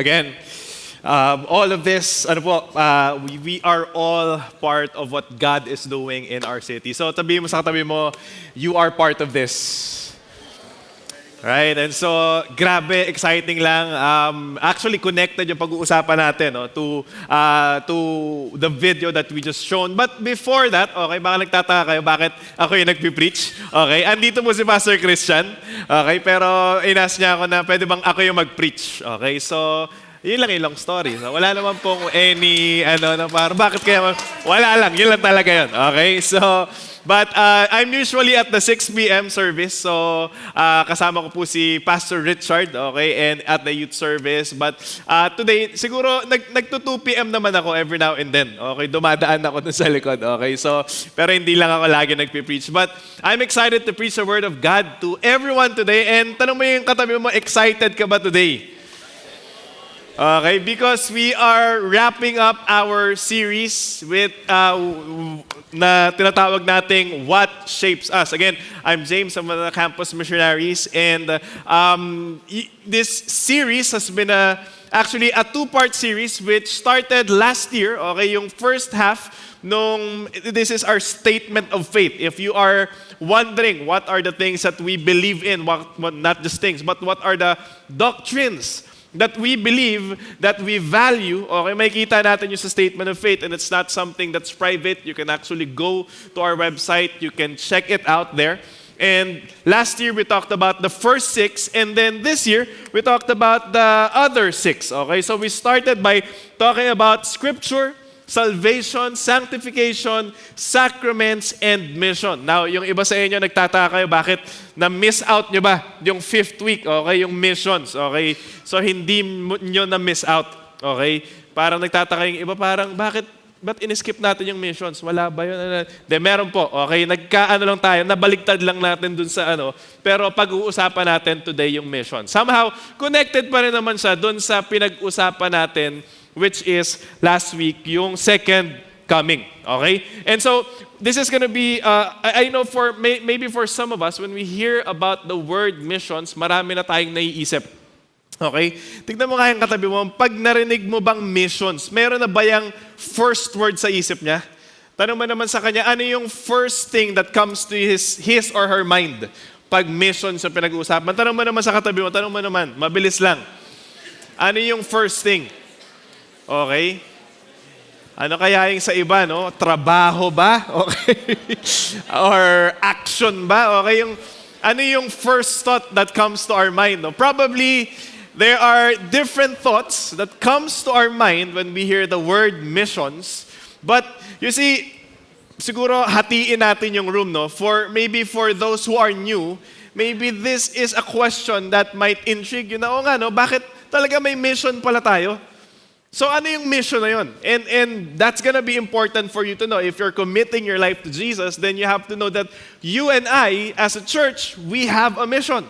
Again, all of this, we are all part of what God is doing in our city. So tabi mo sa katabi mo, you are part of this. Right? And so, grabe, exciting lang. Actually, connected yung pag-uusapan natin to the video that we just shown. But before that, okay, baka nagtataka kayo, bakit ako yung nagpipreach? Okay, andito mo si Pastor Christian. Okay, pero inas niya ako na pwede bang ako yung mag-preach? Okay, so, yun lang yung long story. So, wala naman pong any, bakit kaya, wala lang, yun lang talaga yun. Okay, so, but I'm usually at the 6 p.m. service. So, kasama ko po si Pastor Richard, okay, and at the youth service. But today, siguro, nagto 2 p.m. naman ako every now and then. Okay, dumadaan ako dun sa likod. Okay, so, pero hindi lang ako lagi nagpipreach. But I'm excited to preach the Word of God to everyone today. And tanong mo yung katabi mo, excited ka ba today? Okay, because we are wrapping up our series with na tinatawag nating What Shapes Us. Again, I'm James, I'm one of the campus missionaries, and this series has been actually a two-part series which started last year. Okay, yung first half this is our statement of faith. If you are wondering what are the things that we believe in, what not just things, but what are the doctrines that we believe, that we value, okay, makikita natin yung sa statement of faith, and it's not something that's private. You can actually go to our website, you can check it out there. And last year, we talked about the first 6, and then this year, we talked about the other 6, okay? So we started by talking about Scripture, salvation, sanctification, sacraments, and mission. Now, yung iba sa inyo nagtataka kayo, bakit na-miss out nyo ba yung 5th week, okay, yung missions, okay? So, hindi nyo na-miss out, okay? Parang nagtataka yung iba, parang, ba't in-skip natin yung missions? Wala ba yun? De, meron po, okay? Nagkaano lang tayo, nabaligtad lang natin dun sa pero pag-uusapan natin today yung mission. Somehow, connected pa rin naman siya dun sa pinag-usapan natin, which is last week, yung second coming. Okay? And so, this is gonna be, I know maybe for some of us, when we hear about the word missions, marami na tayong naiisip. Okay? Tignan mo nga yung katabi mo, pag narinig mo bang missions, meron na ba yung first word sa isip niya? Tanong mo naman sa kanya, ano yung first thing that comes to his or her mind pag missions sa pinag-uusapan? Tanong mo naman sa katabi mo, tanong mo naman, mabilis lang. Ano yung first thing? Okay? Ano kaya yung sa iba, no? Trabaho ba? Okay? Or action ba? Okay? Ano yung first thought that comes to our mind? No? Probably, there are different thoughts that comes to our mind when we hear the word missions. But, you see, siguro hatiin natin yung room, no? Maybe for those who are new, maybe this is a question that might intrigue you na, o nga, no? Bakit talaga may mission pala tayo? So ano yung mission na yun? And that's gonna be important for you to know. If you're committing your life to Jesus, then you have to know that you and I, as a church, we have a mission.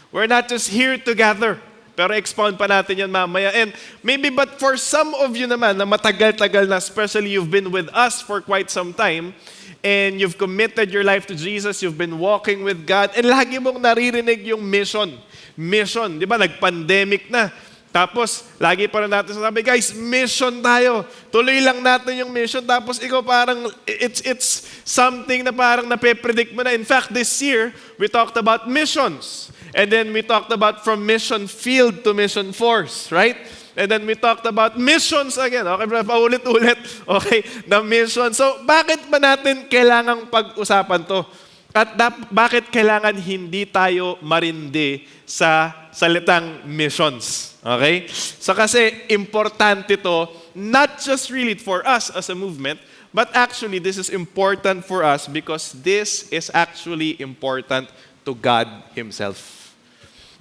We're not just here together. Pero expound pa natin yan mamaya. And maybe, but for some of you naman, na matagal-tagal na, especially you've been with us for quite some time, and you've committed your life to Jesus, you've been walking with God, and lagi mong naririnig yung mission. Mission, di ba? Nag-pandemic na. Tapos, lagi pa rin natin sabi, guys, mission tayo. Tuloy lang natin yung mission. Tapos, ikaw parang, it's something na parang nape-predict mo na. In fact, this year, we talked about missions. And then we talked about from mission field to mission force, right? And then we talked about missions again. Okay, paulit-ulit. Okay, the mission. So, bakit ba natin kailangang pag-usapan to? At bakit kailangan hindi tayo marindi sa salitang missions? Okay? So kasi importante to, not just really for us as a movement, but actually this is important for us because this is actually important to God Himself.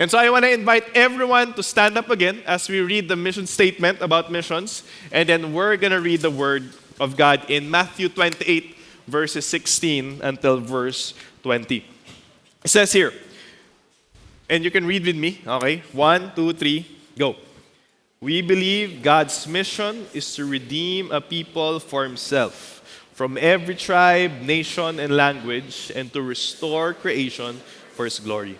And so I want to invite everyone to stand up again as we read the mission statement about missions, and then we're going to read the Word of God in Matthew 28, verses 16 until verse 20. It says here, and you can read with me, okay? 1, 2, 3, go. We believe God's mission is to redeem a people for Himself from every tribe, nation, and language, and to restore creation for His glory.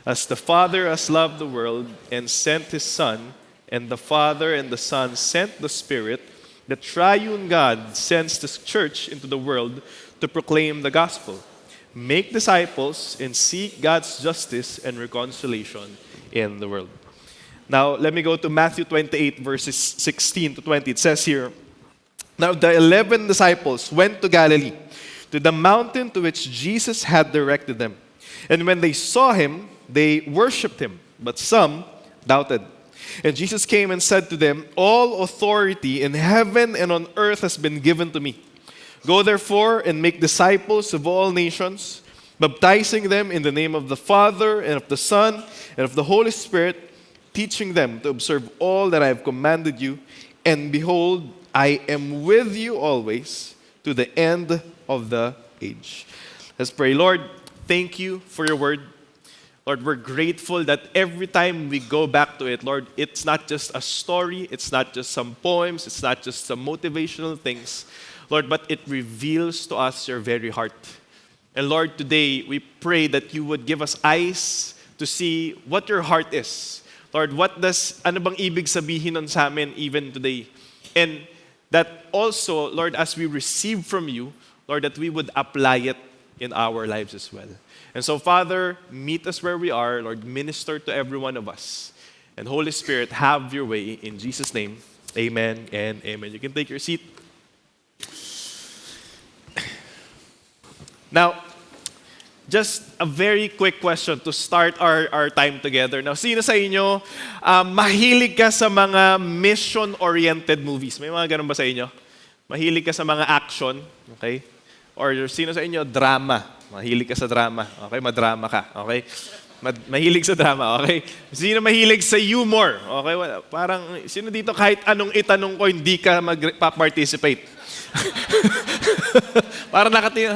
As the Father has loved the world and sent His Son And the Father and the Son sent the Spirit. The triune God sends the church into the world to proclaim the gospel, make disciples, and seek God's justice and reconciliation in the world. Now, let me go to Matthew 28, verses 16 to 20. It says here, "Now the 11 disciples went to Galilee, to the mountain to which Jesus had directed them. And when they saw him, they worshipped him, but some doubted. And Jesus came and said to them, 'All authority in heaven and on earth has been given to me. Go therefore and make disciples of all nations, baptizing them in the name of the Father and of the Son and of the Holy Spirit, teaching them to observe all that I have commanded you. And behold, I am with you always to the end of the age.'" Let's pray. Lord, thank you for your word. Lord, we're grateful that every time we go back to it, Lord, it's not just a story, it's not just some poems, it's not just some motivational things, Lord, but it reveals to us your very heart. And Lord, today we pray that you would give us eyes to see what your heart is. Lord, ano bang ibig sabihin nun sa amin even today? And that also, Lord, as we receive from you, Lord, that we would apply it in our lives as well. And so, Father, meet us where we are. Lord, minister to every one of us. And Holy Spirit, have your way. In Jesus' name, amen and amen. You can take your seat. Now, just a very quick question to start our time together. Now, sino sa inyo mahilig ka sa mga mission-oriented movies? May mga ganun ba sa inyo? Mahilig ka sa mga action, okay? Or sino sa inyo drama? Mahilig ka sa drama, okay? Madrama ka, okay? Mahilig sa drama, okay? Sino mahilig sa humor? Okay, parang sino dito kahit anong itanong ko hindi ka mag-participate? Para nakatingin,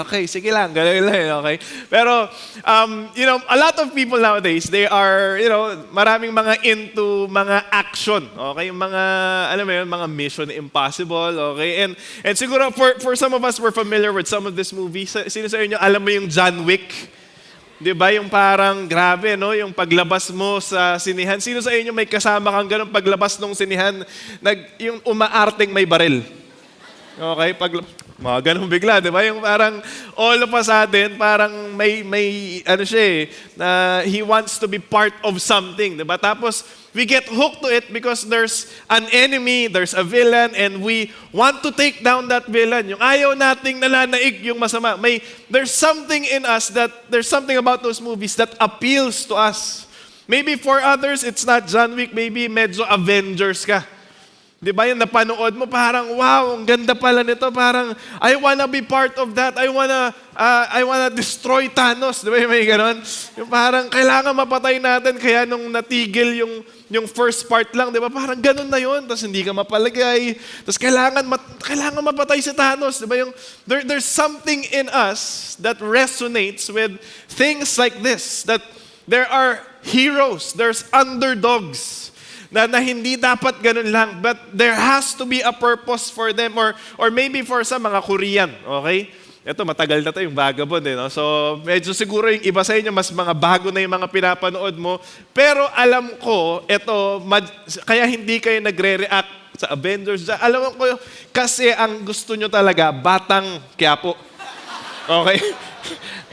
okay, sige lang, gano'n lang, okay? Pero, a lot of people nowadays, they are, maraming mga into mga action, okay? Mga, alam mo yun, mga Mission Impossible, okay? And siguro, for some of us, we're familiar with some of this movies. Sino sa inyo, alam mo yung John Wick? Di ba? Yung parang grabe, no? Yung paglabas mo sa sinihan. Sino sa inyo may kasama kang ganun paglabas ng sinihan, yung umaarteng may baril? Okay? Mga ganun bigla, di ba? Yung parang all of a sudden, parang may ano siya na he wants to be part of something, di ba? Tapos, we get hooked to it because there's an enemy, there's a villain, and we want to take down that villain. Yung ayaw nating nananaig yung masama. There's something in us there's something about those movies that appeals to us. Maybe for others, it's not John Wick, maybe medyo Avengers ka. Di ba yung napanood mo, parang, wow, ang ganda pala nito. Parang, I wanna be part of that. I wanna destroy Thanos. Di ba yung may ganon? Yung parang, kailangan mapatay natin. Kaya nung natigil yung first part lang, di ba? Parang ganon na yun. Tapos hindi ka mapalagay. Tapos kailangan mapatay si Thanos. Di ba yung, there's something in us that resonates with things like this. That there are heroes. There's underdogs. Na hindi dapat ganun lang, but there has to be a purpose for them, or maybe for some mga Korean, okay? Ito, matagal na to yung Vagabond, no? So, medyo siguro yung iba sa inyo, mas mga bago na yung mga pinapanood mo, pero alam ko, kaya hindi kayo nagre-react sa Avengers, alam ko, kasi ang gusto nyo talaga, Batang Quiapo. Okay?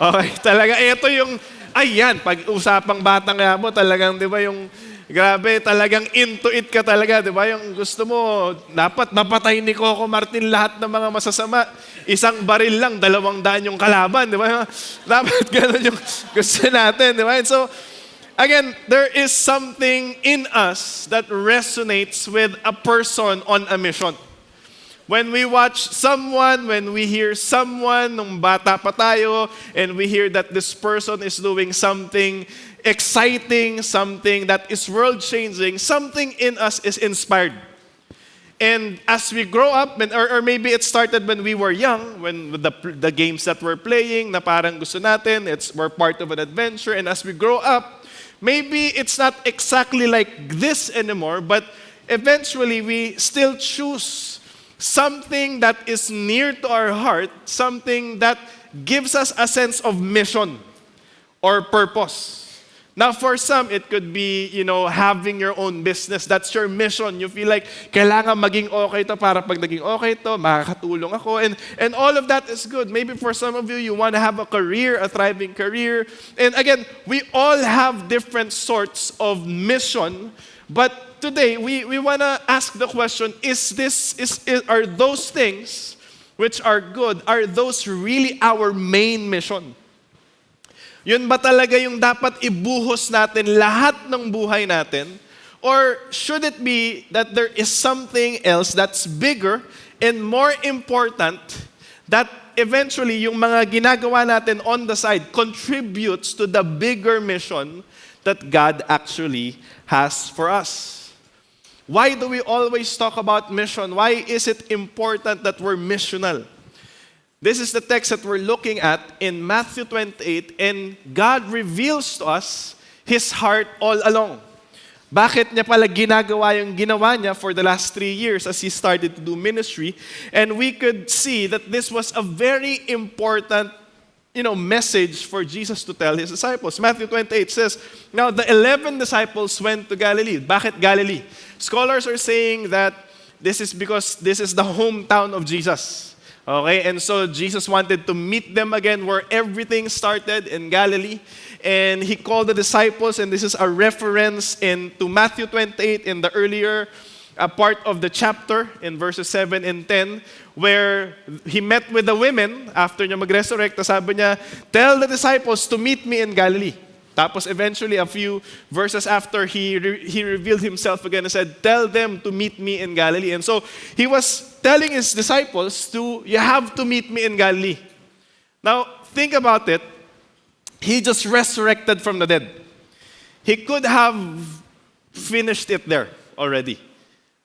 Okay, talaga, ito yung, ayan, pag-usapang Batang Quiapo, talagang, di ba, yung, grabe, talagang into it ka talaga, di ba? Yung gusto mo, dapat mapatay ni Coco Martin lahat ng mga masasama. Isang baril lang, 200 yung kalaban, di ba? Dapat gano'n yung gusto natin, di ba? And so, again, there is something in us that resonates with a person on a mission. When we watch someone, when we hear someone, nung bata pa tayo, and we hear that this person is doing something exciting, something that is world-changing, something in us is inspired. And as we grow up, or maybe it started when we were young, when the games that we're playing, na parang gusto natin, we're part of an adventure, and as we grow up, maybe it's not exactly like this anymore, but eventually we still choose something that is near to our heart, something that gives us a sense of mission or purpose. Now, for some, it could be, having your own business. That's your mission. You feel like, kailangan maging okay to para pag naging okay to, makakatulong ako. And all of that is good. Maybe for some of you, you want to have a career, a thriving career. And again, we all have different sorts of mission. But today, we want to ask the question, are those things which are good, are those really our main mission? Yun ba talaga yung dapat ibuhos natin lahat ng buhay natin? Or should it be that there is something else that's bigger and more important that eventually yung mga ginagawa natin on the side contributes to the bigger mission that God actually has for us? Why do we always talk about mission? Why is it important that we're missional? This is the text that we're looking at in Matthew 28, and God reveals to us His heart all along. Bakit niya pala ginagawa yung ginawa niya for the last 3 years as He started to do ministry? And we could see that this was a very important message for Jesus to tell His disciples. Matthew 28 says, now the 11 disciples went to Galilee. Bakit Galilee? Scholars are saying that this is because this is the hometown of Jesus. Okay, and so Jesus wanted to meet them again where everything started in Galilee. And He called the disciples, and this is a reference to Matthew 28 in the earlier part of the chapter in verses 7 and 10, where He met with the women after niya mag-resurrect. Sabi niya, tell the disciples to meet me in Galilee. Tapos eventually, a few verses after, he revealed Himself again and said, tell them to meet me in Galilee. And so He was telling His disciples you have to meet me in Galilee. Now, think about it. He just resurrected from the dead. He could have finished it there already.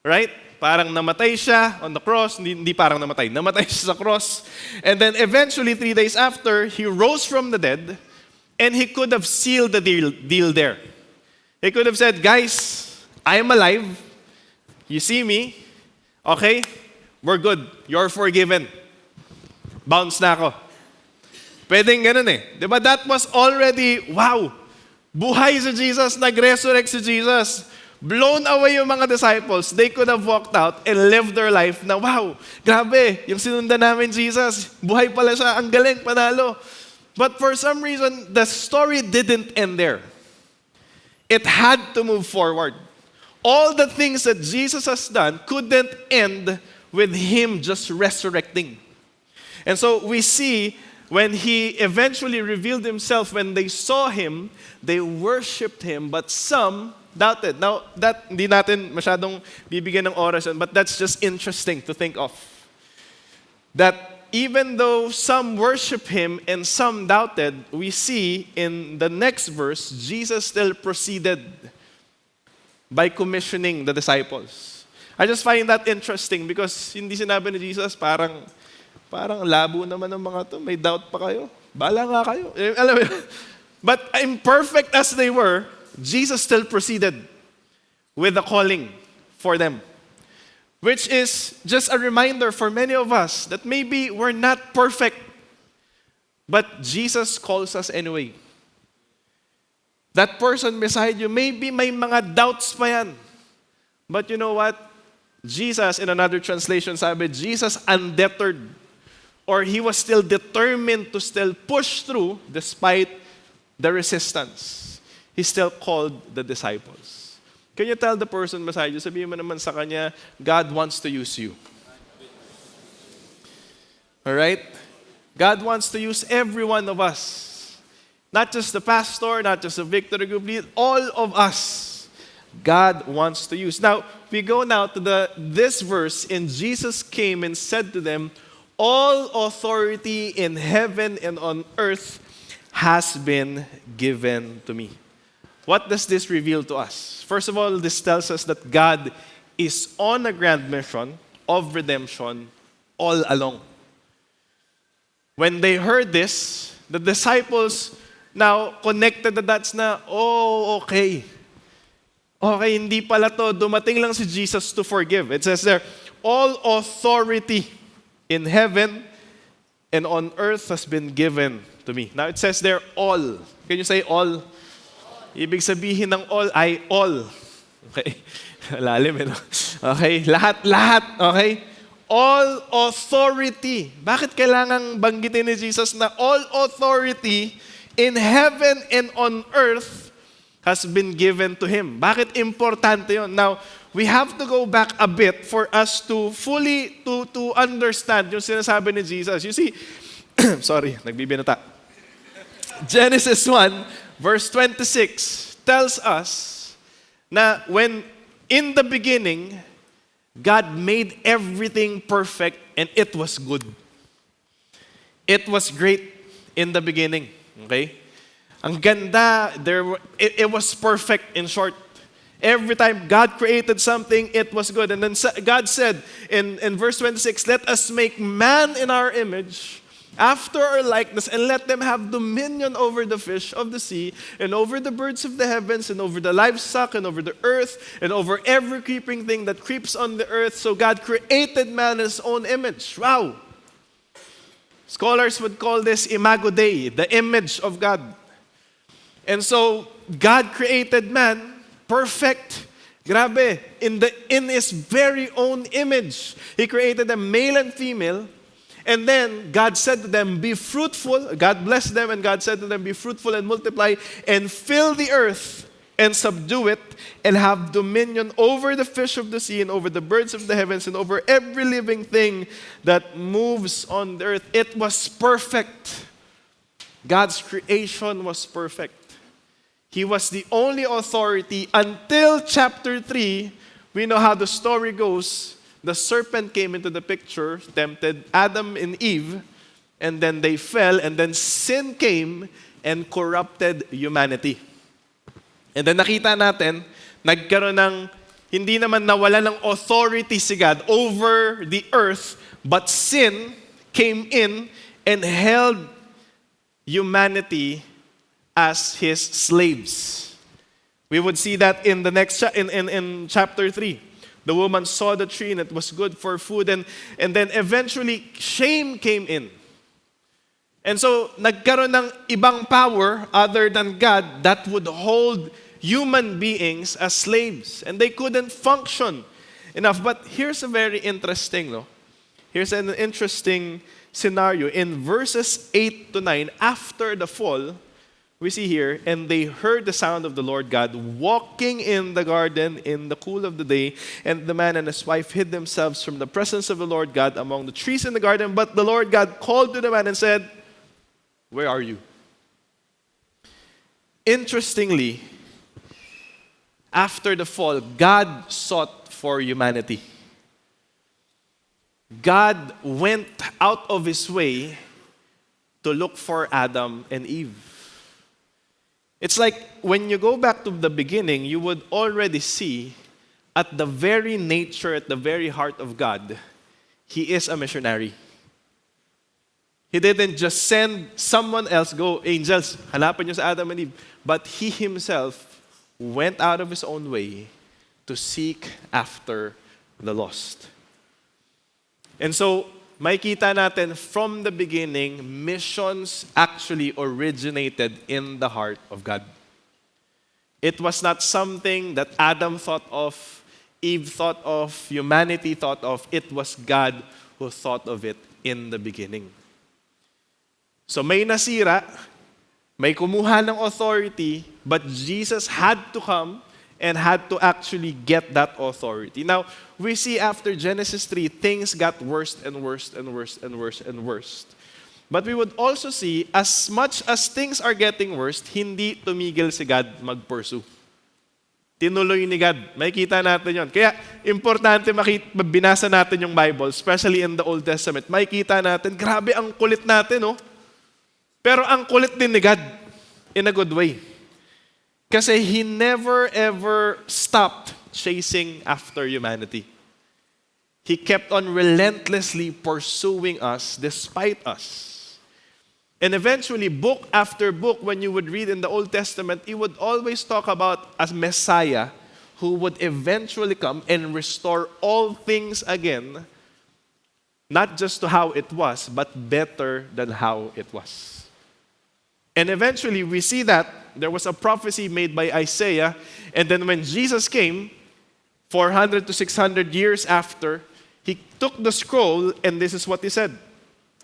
Right? Parang namatay siya on the cross. Hindi parang namatay. Namatay siya sa cross. And then eventually, 3 days after, He rose from the dead. And He could have sealed the deal there. He could have said, guys, I am alive. You see me. Okay? We're good. You're forgiven. Bounce na ako. Pwedeng ganun eh. Diba? That was already, wow. Buhay si Jesus. Nag-resurrect si Jesus. Blown away yung mga disciples. They could have walked out and lived their life na, wow, grabe, yung sinundan namin Jesus. Buhay pala siya. Ang galing, panalo. But for some reason, the story didn't end there. It had to move forward. All the things that Jesus has done couldn't end with Him just resurrecting. And so we see when He eventually revealed Himself, when they saw Him, they worshiped Him, but some doubted. Now, that hindi natin masyadong bibigyan ng oras yun, but that's just interesting to think of. That even though some worship Him and some doubted, we see in the next verse, Jesus still proceeded by commissioning the disciples. I just find that interesting because hindi sinabi ni Jesus, parang labo naman ng mga to, may doubt pa kayo. Bala nga kayo. Alam mo, but imperfect as they were, Jesus still proceeded with the calling for them. Which is just a reminder for many of us that maybe we're not perfect, but Jesus calls us anyway. That person beside you, maybe may mga doubts pa yan. But you know what? Jesus, in another translation, sabi, Jesus undeterred, or He was still determined to still push through despite the resistance. He still called the disciples. Can you tell the person beside you, sabihin mo naman sa kanya, God wants to use you. Alright? God wants to use every one of us. Not just the pastor, not just the victory group lead, all of us. God wants to use. Now, we go now to this verse, and Jesus came and said to them, all authority in heaven and on earth has been given to me. What does this reveal to us? First of all, this tells us that God is on a grand mission of redemption all along. When they heard this, the disciples now connected the dots na, oh, okay. Okay, hindi pala to. Dumating lang si Jesus to forgive. It says there, all authority in heaven and on earth has been given to me. Now it says there, all. Can you say all? Ibig sabihin ng all ay all. Okay? Lalim, eh, no? Okay? Lahat. Okay? All authority. Bakit kailangang banggitin ni Jesus na all authority in heaven and on earth has been given to Him? Bakit importante yun? Now, we have to go back a bit for us to fully to understand yung sinasabi ni Jesus. You see, sorry, nagbibinata. Genesis 1, verse 26 tells us na when in the beginning, God made everything perfect and it was good. It was great in the beginning. Okay? Ang ganda, it was perfect in short. Every time God created something, it was good. And then God said in verse 26, let us make man in our image, after our likeness, and let them have dominion over the fish of the sea, and over the birds of the heavens, and over the livestock, and over the earth, and over every creeping thing that creeps on the earth. So God created man in His own image. Wow! Scholars would call this Imago Dei, the image of God. And so, God created man perfect. Grabe, in His very own image. He created them male and female. And then God said to them, be fruitful. God blessed them, and God said to them, be fruitful and multiply and fill the earth and subdue it and have dominion over the fish of the sea and over the birds of the heavens and over every living thing that moves on the earth. It was perfect. God's creation was perfect. He was the only authority until chapter 3. We know how the story goes. The serpent came into the picture, tempted Adam and Eve, and then they fell, and then sin came and corrupted humanity. And then nakita natin, nagkaroon ng, hindi naman nawala ng authority si God over the earth, but sin came in and held humanity as His slaves. We would see that in the next in chapter 3. The woman saw the tree and it was good for food, and then eventually shame came in. And so nagkaroon ng ibang power other than God that would hold human beings as slaves, and they couldn't function enough. But here's a very interesting, here's an interesting scenario. In verses 8 to 9, after the fall, we see here, and they heard the sound of the Lord God walking in the garden in the cool of the day, and the man and his wife hid themselves from the presence of the Lord God among the trees in the garden. But the Lord God called to the man and said, where are you? Interestingly, after the fall, God sought for humanity. God went out of His way to look for Adam and Eve. It's like when you go back to the beginning, you would already see at the very nature, at the very heart of God, He is a missionary. He didn't just send someone else, go, angels, hanapin niyo sa Adam and Eve. But He Himself went out of His own way to seek after the lost. And so, makikita natin from the beginning, missions actually originated in the heart of God. It was not something that Adam thought of, Eve thought of, humanity thought of. It was God who thought of it in the beginning. So may nasira, may kumuha ng authority, but Jesus had to come and had to actually get that authority. Now, we see after Genesis 3, things got worse and worse and worse and worse and worse. But we would also see, as much as things are getting worse, hindi tumigil si God mag-pursue. Tinuloy ni God. Makikita natin yon. Kaya, importante binasa natin yung Bible, especially in the Old Testament. Makikita natin, grabe ang kulit natin, no? Pero ang kulit din ni God, in a good way. Kasi He never ever stopped chasing after humanity. He kept on relentlessly pursuing us despite us. And eventually, book after book, when you would read in the Old Testament, He would always talk about a Messiah who would eventually come and restore all things again, not just to how it was, but better than how it was. And eventually, we see that there was a prophecy made by Isaiah, and then when Jesus came, 400 to 600 years after, he took the scroll, and this is what he said.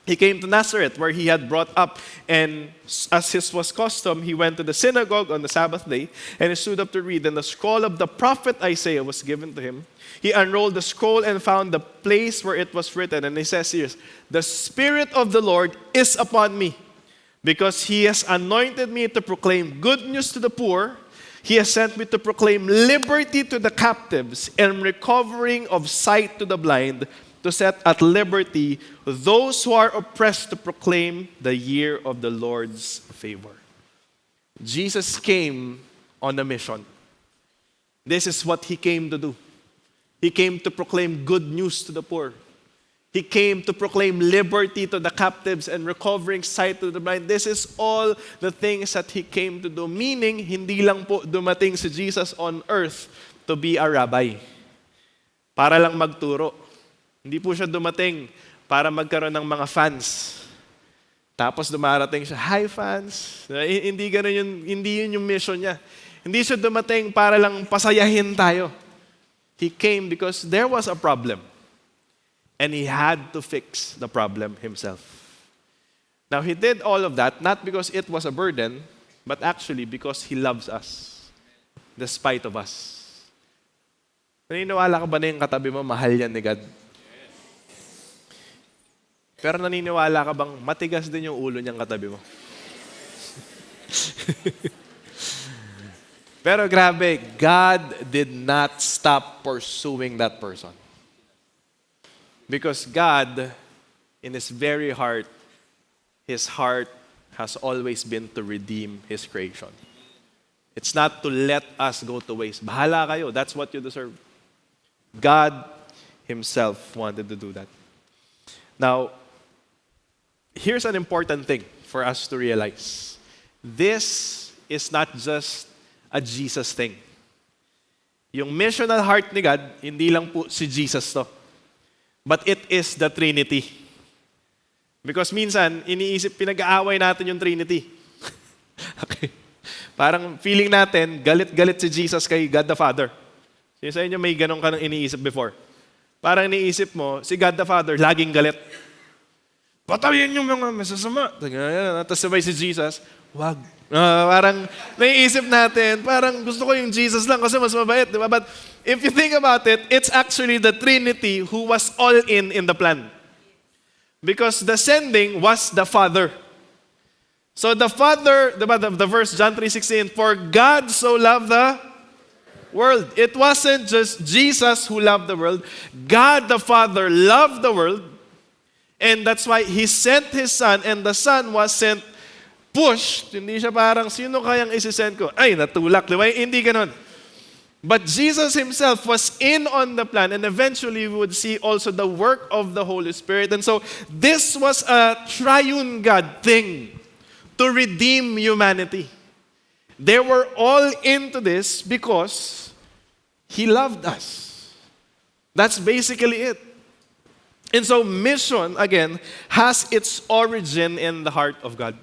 He came to Nazareth, where he had brought up, and as his was custom, he went to the synagogue on the Sabbath day, and he stood up to read, and the scroll of the prophet Isaiah was given to him. He unrolled the scroll and found the place where it was written, and he says here, "The Spirit of the Lord is upon me, because he has anointed me to proclaim good news to the poor. He has sent me to proclaim liberty to the captives and recovering of sight to the blind, to set at liberty those who are oppressed, to proclaim the year of the Lord's favor." Jesus came on a mission. This is what he came to do. He came to proclaim good news to the poor. He came to proclaim liberty to the captives and recovering sight to the blind. This is all the things that he came to do. Meaning, hindi lang po dumating si Jesus on earth to be a rabbi. Para lang magturo. Hindi po siya dumating para magkaroon ng mga fans. Tapos dumarating siya, "Hi fans." Hindi ganun yun, hindi yun yung mission niya. Hindi siya dumating para lang pasayahin tayo. He came because there was a problem. And he had to fix the problem himself. Now, he did all of that not because it was a burden, but actually because he loves us, despite of us. Naniniwala ka ba na yung katabi mo, mahal yan ni God? Pero naniniwala ka bang matigas din yung ulo niyang katabi mo? Pero grabe, God did not stop pursuing that person. Because God, in His very heart, His heart has always been to redeem His creation. It's not to let us go to waste. Bahala kayo, that's what you deserve. God Himself wanted to do that. Now, here's an important thing for us to realize. This is not just a Jesus thing. Yung missional heart ni God, hindi lang po si Jesus to. But it is the Trinity. Because minsan, pinag-aaway natin yung Trinity. Okay. Parang feeling natin, galit-galit si Jesus kay God the Father. Sino sa inyo may ganun ka nang iniisip before? Parang iniisip mo, si God the Father, laging galit. Patayin yung mga masasama. Tapos sabay si Jesus, wag. Parang naiisip natin, parang gusto ko yung Jesus lang kasi mas mabait. Diba? But if you think about it, it's actually the Trinity who was all in the plan. Because the sending was the Father. So the Father, diba, the verse John 3:16, "For God so loved the world." It wasn't just Jesus who loved the world. God the Father loved the world. And that's why He sent His Son, and the Son was sent pushed. Hindi siya parang, sino kayang isisend ko? Ay, natulak. Diba? Hindi ganon. But Jesus Himself was in on the plan, and eventually we would see also the work of the Holy Spirit. And so this was a triune God thing to redeem humanity. They were all into this because He loved us. That's basically it. And so mission, again, has its origin in the heart of God.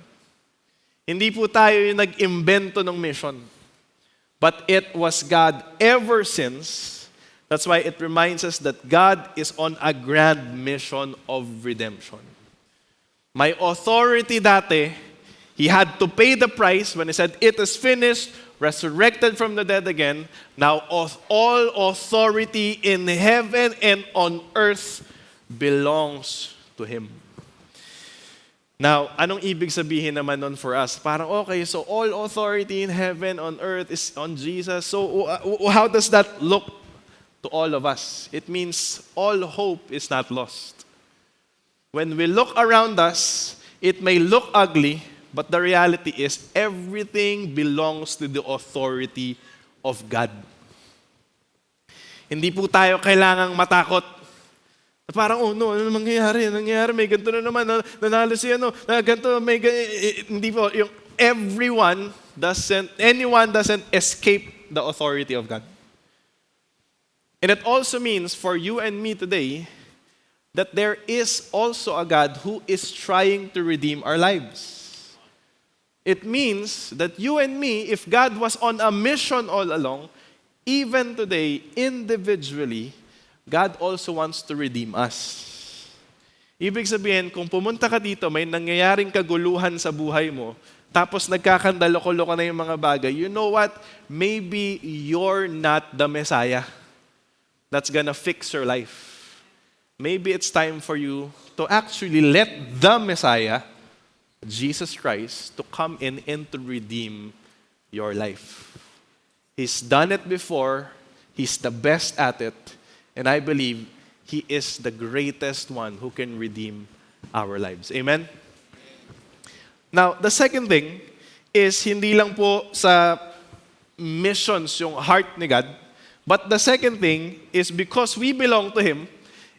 Hindi po tayo yung nag-imbento ng mission. But it was God ever since. That's why it reminds us that God is on a grand mission of redemption. May authority dati, He had to pay the price when He said, "It is finished," resurrected from the dead again. Now all authority in heaven and on earth belongs to Him. Now, anong ibig sabihin naman nun for us? Parang, okay, so all authority in heaven, on earth is on Jesus. So how does that look to all of us? It means all hope is not lost. When we look around us, it may look ugly, but the reality is everything belongs to the authority of God. Hindi po tayo kailangang matakot. Parang, oh no, ano mangyayari? Nangyayari, may ganito na naman, nanalo siya, ganito, may hindi po, yung anyone doesn't escape the authority of God. And it also means for you and me today, that there is also a God who is trying to redeem our lives. It means that you and me, if God was on a mission all along, even today, individually, God also wants to redeem us. Ibig sabihin, kung pumunta ka dito, may nangyayaring kaguluhan sa buhay mo, tapos nagkakandaloko-loko na yung mga bagay, you know what? Maybe you're not the Messiah that's gonna fix your life. Maybe it's time for you to actually let the Messiah, Jesus Christ, to come in and to redeem your life. He's done it before. He's the best at it. And I believe He is the greatest one who can redeem our lives. Amen? Now, the second thing is hindi lang po sa missions yung heart ni God, but the second thing is because we belong to Him,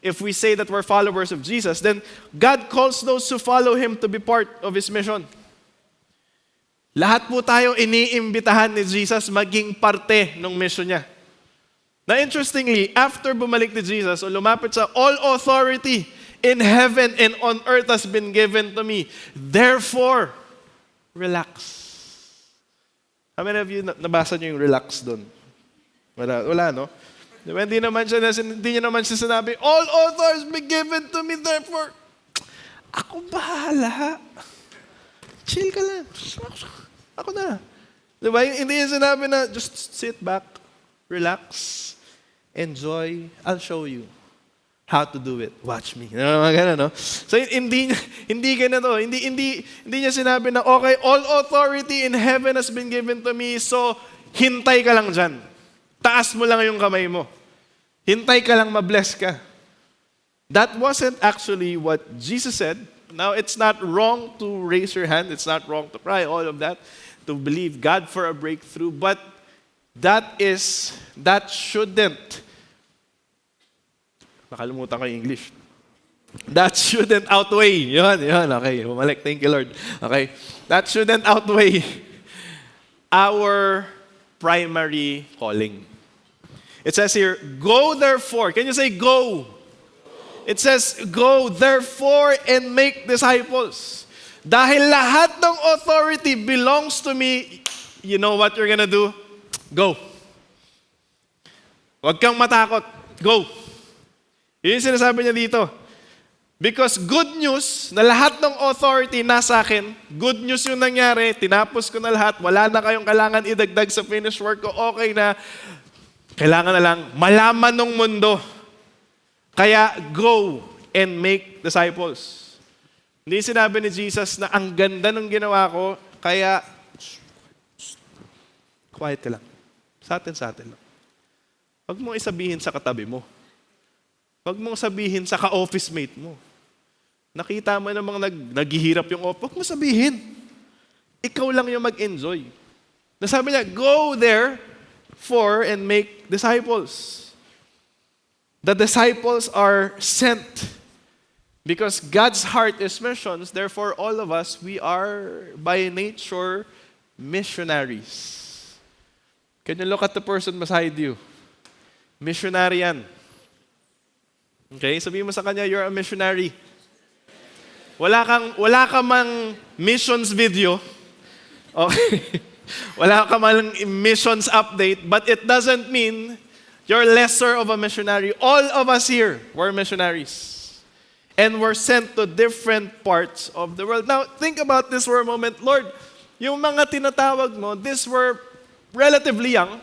if we say that we're followers of Jesus, then God calls those who follow Him to be part of His mission. Lahat po tayo iniimbitahan ni Jesus maging parte ng mission niya. Now, interestingly, after bumalik ni Jesus o lumapit sa all authority in heaven and on earth has been given to me. Therefore, relax. How many of you nabasa niyo yung relax doon? Wala, no? Diba, hindi niya naman siya sinabi, all authority has been given to me, therefore, ako bahala. Chill ka lang. Ako na. Diba? Hindi niya sinabi na, just sit back, relax, enjoy, I'll show you how to do it. Watch me. No? So hindi ganito. Hindi niya sinabi na, okay, all authority in heaven has been given to me, so hintay ka lang dyan. Taas mo lang yung kamay mo. Hintay ka lang, mabless ka. That wasn't actually what Jesus said. Now, it's not wrong to raise your hand. It's not wrong to cry, all of that, to believe God for a breakthrough. But that shouldn't, nakalimutan ko yung English. That shouldn't outweigh. Yun. Okay, bumalik. Thank you, Lord. Okay. That shouldn't outweigh our primary calling. It says here, go therefore. Can you say go? It says, go therefore and make disciples. Dahil lahat ng authority belongs to me, you know what you're gonna do? Go. Huwag kang matakot. Go. Yun yung sinasabi niya dito. Because good news, na lahat ng authority nasa akin, good news yung nangyari, tinapos ko na lahat, wala na kayong kailangan idagdag sa finished work ko, okay na, kailangan na lang malaman ng mundo. Kaya go and make disciples. Hindi sinabi ni Jesus na ang ganda ng ginawa ko, kaya quiet ka lang. Sa atin lang. Huwag mong isabihin sa katabi mo. Huwag mong sabihin sa ka-office mate mo. Nakita mo namang naghihirap yung office, huwag mo sabihin. Ikaw lang yung mag-enjoy. Nasabi niya, go there for and make disciples. The disciples are sent because God's heart is missions. Therefore, all of us, we are by nature missionaries. Can you look at the person beside you? Missionary yan. Okay, sabihin mo sa kanya, you're a missionary. Wala ka mang missions video. Okay. Wala ka mang missions update, but it doesn't mean you're lesser of a missionary. All of us here, we're missionaries. And we're sent to different parts of the world. Now, think about this for a moment. Lord, yung mga tinatawag mo, these were relatively young.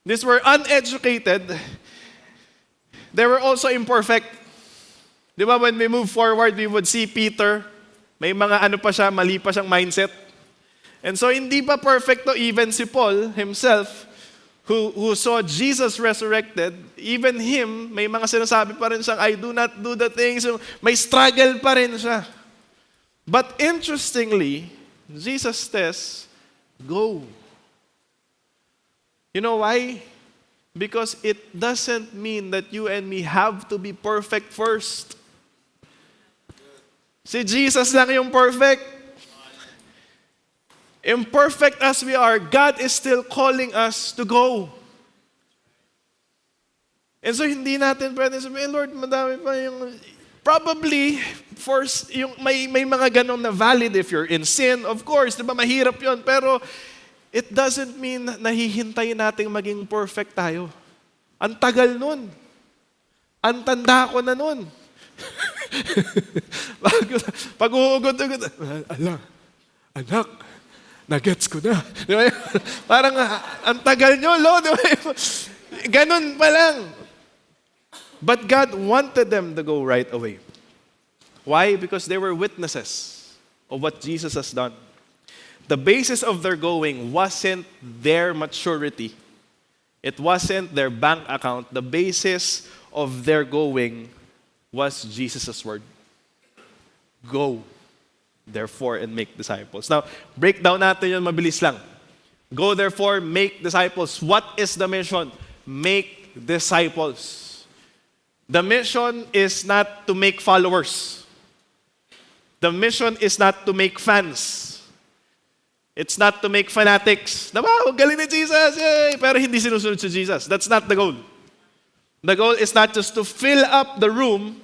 These were uneducated. They were also imperfect. Di ba, when we move forward, we would see Peter, may mga mali pa siyang mindset. And so, hindi pa perfecto, even si Paul himself, who saw Jesus resurrected, even him, may mga sinasabi pa rin siyang, I do not do the things. So, may struggle pa rin siya. But interestingly, Jesus says, go. You know why? Because it doesn't mean that you and me have to be perfect first. Si Jesus lang yung perfect. Imperfect as we are, God is still calling us to go. And so hindi natin pwede sabihin, Lord, madami pa yung Probably, yung may mga ganong na valid if you're in sin, of course, di ba, mahirap yon. Pero it doesn't mean na nahihintay nating maging perfect tayo. Ang tagal nun. Ang tanda ko na nun. Pag uugod-ugod, anak, na-gets ko na. Di ba? Parang, ang tagal nyo, lo. Di ba? Ganun pa lang. But God wanted them to go right away. Why? Because they were witnesses of what Jesus has done. The basis of their going wasn't their maturity. It wasn't their bank account. The basis of their going was Jesus' word. Go, therefore, and make disciples. Now, breakdown natin yun, mabilis lang. Go, therefore, make disciples. What is the mission? Make disciples. The mission is not to make followers. The mission is not to make fans. It's not to make fanatics. Diba? Galing ni Jesus! Yay! Pero hindi sinusunod si Jesus. That's not the goal. The goal is not just to fill up the room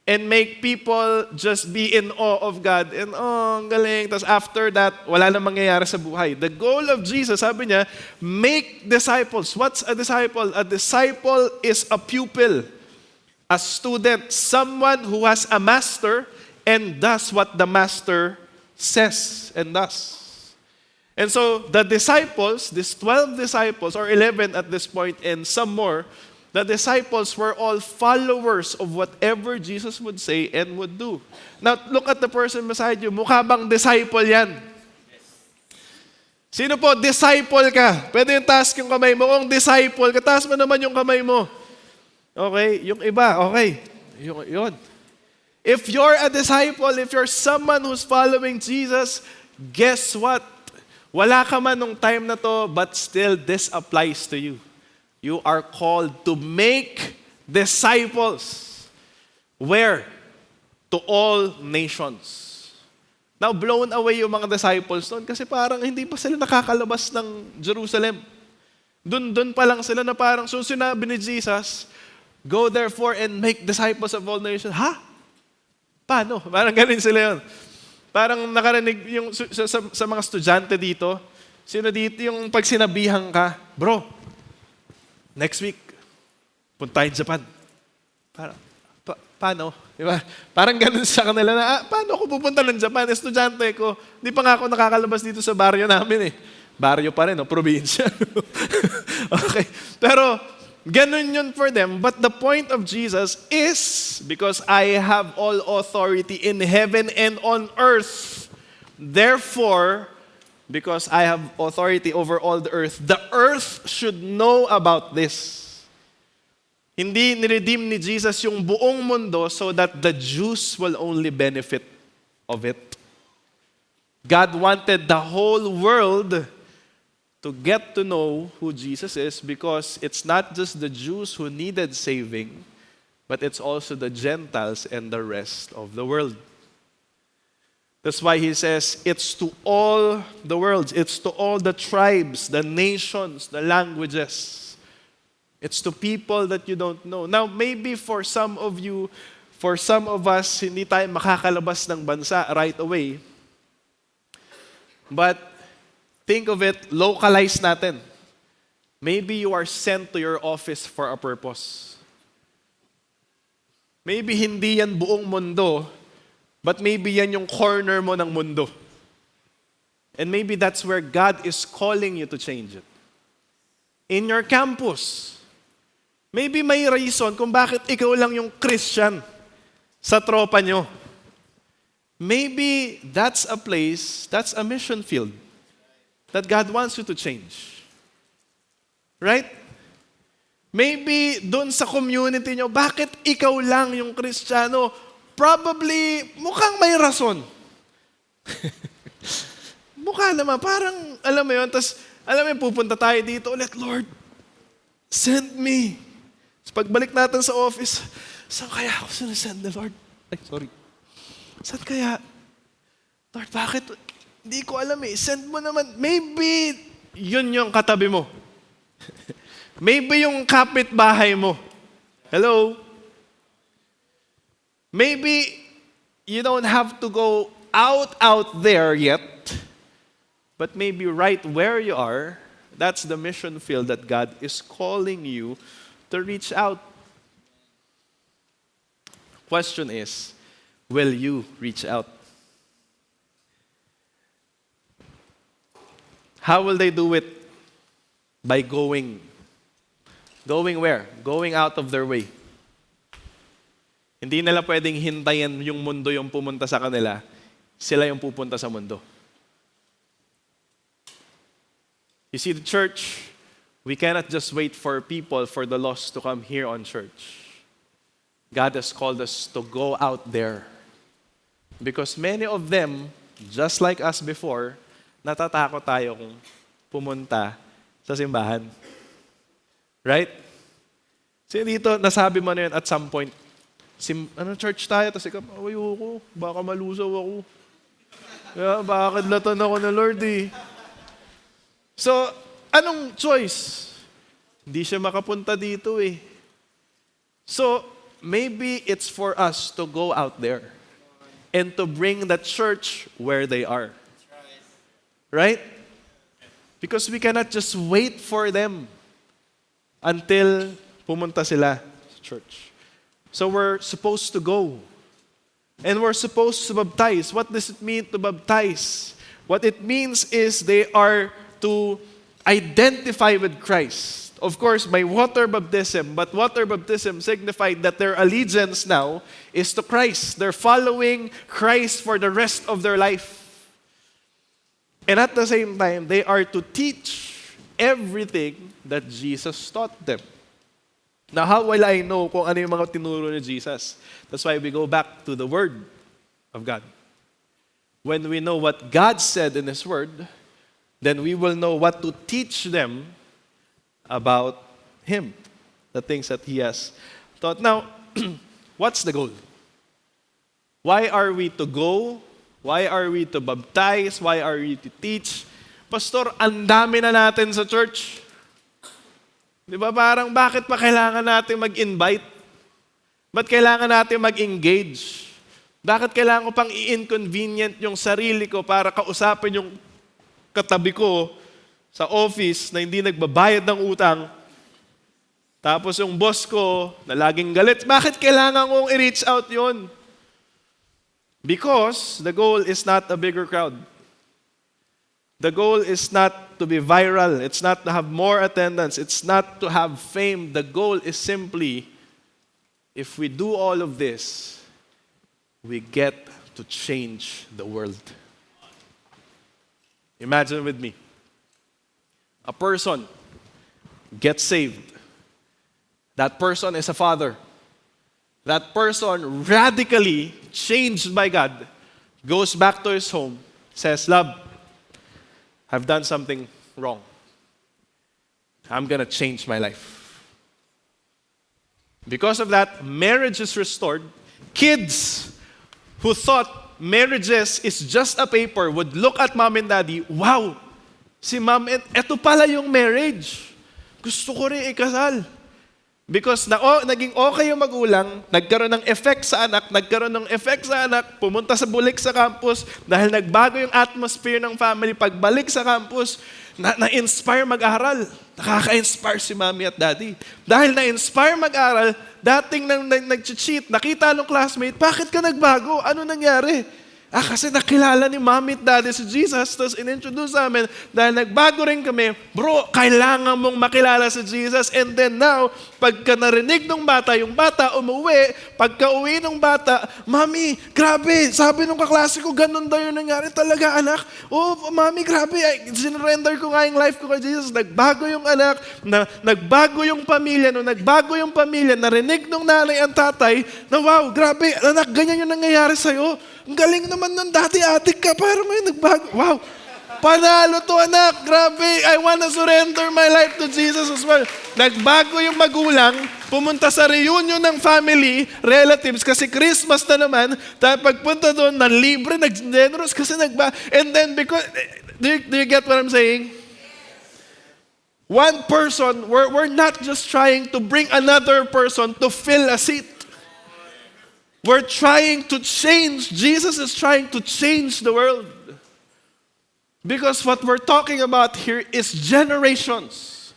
and make people just be in awe of God. And ang galing. Tapos after that, wala nang mangyayari sa buhay. The goal of Jesus, sabi niya, make disciples. What's a disciple? A disciple is a pupil. A student, someone who has a master and does what the master says and does. And so the disciples, these 12 disciples, or 11 at this point and some more, the disciples were all followers of whatever Jesus would say and would do. Now, look at the person beside you. Mukha bang disciple yan? Sino po? Disciple ka. Pwede yung task yung kamay mo. Kung disciple ka, taas mo naman yung kamay mo. Okay, yung iba, okay. Yun. If you're a disciple, if you're someone who's following Jesus, guess what? Wala ka man nung time na to, but still this applies to you. You are called to make disciples. Where? To all nations. Now, blown away yung mga disciples noon kasi parang hindi pa sila nakakalabas ng Jerusalem. Dun pa lang sila na parang, so sinabi ni Jesus, go therefore and make disciples of all nations. Ha? Paano? Parang ganun sila yun. Parang nakarinig yung sa mga estudyante dito, sino dito yung pag sinabihan ka, bro, next week, puntahin Japan. Paano? Diba? Parang ganun sa kanila na, paano ako pupunta ng Japan? Estudyante ko, di pa nga ako nakakalabas dito sa baryo namin eh. Baryo pa rin, no? Probinsya. Okay. Pero, ganun yun for them. But the point of Jesus is, because I have all authority in heaven and on earth, therefore, because I have authority over all the earth should know about this. Hindi niredeem ni Jesus yung buong mundo so that the Jews will only benefit of it. God wanted the whole world to get to know who Jesus is because it's not just the Jews who needed saving, but it's also the Gentiles and the rest of the world. That's why he says, it's to all the worlds, it's to all the tribes, the nations, the languages. It's to people that you don't know. Now, maybe for some of you, for some of us, hindi tayo makakalabas ng bansa right away. But think of it, localize natin. Maybe you are sent to your office for a purpose. Maybe hindi yan buong mundo, but maybe yan yung corner mo ng mundo. And maybe that's where God is calling you to change it. In your campus, maybe may reason kung bakit ikaw lang yung Christian sa tropa nyo. Maybe that's a place, that's a mission field that God wants you to change. Right? Maybe doon sa community nyo, bakit ikaw lang yung Kristiyano? Probably, mukhang may rason. Mukha naman, parang, alam mo yun, tas, alam mo yun, pupunta tayo dito ulit, Lord, send me. So pagbalik natin sa office, saan kaya ako sinasend ni Lord? Ay, sorry. Saan kaya? Lord, bakit? Hindi ko alam eh. Send mo naman. Maybe, yun yung katabi mo. Maybe yung kapitbahay mo. Hello? Maybe you don't have to go out there yet, but maybe right where you are, that's the mission field that God is calling you to reach out. Question is, will you reach out? How will they do it? By going. Going where? Going out of their way. Hindi nila pwedeng hintayin yung mundo yung pumunta sa kanila. Sila yung pupunta sa mundo. You see, the church, we cannot just wait for people, for the lost to come here on church. God has called us to go out there. Because many of them, just like us before, natatakot tayo kung pumunta sa simbahan. Right? So dito, nasabi mo na yun at some point, church tayo, tapos ikaw, ayoko, baka malusaw ako. Kaya bakit latan ako na Lord eh. So, anong choice? Hindi siya makapunta dito eh. So, maybe it's for us to go out there and to bring the church where they are. Right? Because we cannot just wait for them until pumunta sila sa church. So we're supposed to go. And we're supposed to baptize. What does it mean to baptize? What it means is they are to identify with Christ. Of course, by water baptism, but water baptism signified that their allegiance now is to Christ. They're following Christ for the rest of their life. And at the same time, they are to teach everything that Jesus taught them. Now, how will I know kung ano yung mga tinuro ni Jesus? That's why we go back to the Word of God. When we know what God said in His Word, then we will know what to teach them about Him, the things that He has taught. Now, what's the goal? Why are we to go? Why are we to baptize? Why are we to teach? Pastor, ang dami na natin sa church. Di ba parang bakit pa kailangan natin mag-invite? Ba't kailangan natin mag-engage? Bakit kailangan ko pang i-inconvenient yung sarili ko para kausapin yung katabi ko sa office na hindi nagbabayad ng utang? Tapos yung boss ko na laging galit, bakit kailangan kong i-reach out yon? Because the goal is not a bigger crowd. The goal is not to be viral. It's not to have more attendance. It's not to have fame. The goal is simply, if we do all of this, we get to change the world. Imagine with me. A person gets saved. That person is a father. That person, radically changed by God, goes back to his home, says, "Love, I've done something wrong. I'm going to change my life." Because of that, marriage is restored. Kids who thought marriages is just a paper would look at mom and daddy, "Wow, si mom, eto pala yung marriage. Gusto ko rin ikasal." Because naging okay yung magulang, nagkaroon ng effect sa anak, pumunta sa bulik sa campus, dahil nagbago yung atmosphere ng family, pagbalik sa campus, na-inspire mag-aral. Nakaka-inspire si mommy at daddy. Dahil na-inspire mag-aral, dating nag-cheat, nakita nung classmate, bakit ka nagbago? Ano nangyari? Kasi nakilala ni mommy at daddy si Jesus, tapos in-introduce namin, dahil nagbago rin kami, bro, kailangan mong makilala si Jesus. And then now, pagka narinig ng bata, yung bata umuwi, pagka uwi ng bata, "Mami, grabe, sabi nung kaklase ko, ganun daw yung nangyari talaga, anak. Oh, mami, grabe, sinurrender ko nga yung life ko kay Jesus." Nagbago yung anak, nagbago yung pamilya, nagbago yung pamilya, narinig nung nanay ang tatay, na wow, grabe, anak, ganyan yung nangyayari sa'yo. Ang galing naman nun, dati adik ka, parang ngayon nagbago. Wow, panalo to anak, grabe, I wanna surrender my life to Jesus as well. Nagbago yung magulang, pumunta sa reunion ng family, relatives, kasi Christmas na naman, tapos pagpunta doon, nanlibre, nag-generous, kasi and then because, do you get what I'm saying? One person, we're not just trying to bring another person to fill a seat. We're trying to change. Jesus is trying to change the world. Because what we're talking about here is generations,